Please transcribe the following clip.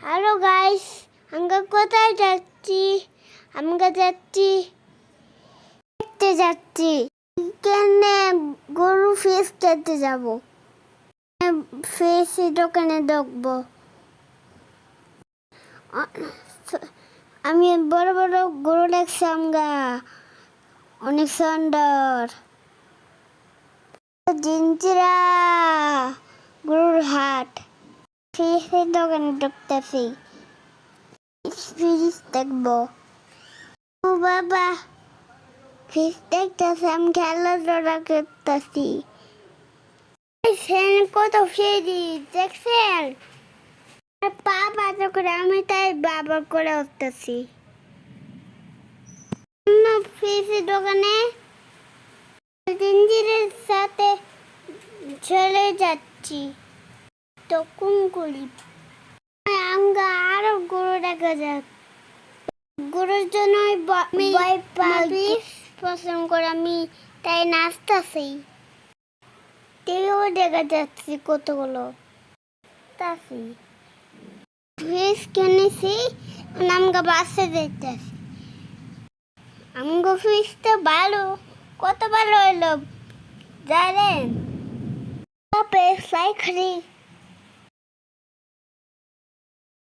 Hello guys, আমরা কোথায় যাচ্ছি? আমরা যাচ্ছি দেখতে যাচ্ছি এখানে গরু ফিস খেতে যাব। ফিস দোকানে ঢুকবো। আমি বড় বড় গরু দেখছি, আমরা অনেক সুন্দর। জিনচিরা গরুর হাট। ফিসের দোকানে ঢুকতেছি, ফিস দেখবো। ও বাবা, ফিস দেখতেছি, আমি খেলাধুলা করতেছি। কত ফিরি দেখছেন? পা বাজা করে আমি তাই বাবা করে উঠতেছি। ফিসের দোকানে জিঞ্জিরের সাথে চলে যাচ্ছি। তখন করি আমরা আরো গরু দেখা যাচ্ছে। গরুর জন্য ভয় পাই পছন্দ করে, আমি তাই নাচতেছি। টিভিও দেখা যাচ্ছে কতগুলো। তাছি ফিস কিনেছি, আমরা বাসে যেতেছি। আমগো ফিস তো ভালো, কত ভালো হলো জানেন? সাইকেল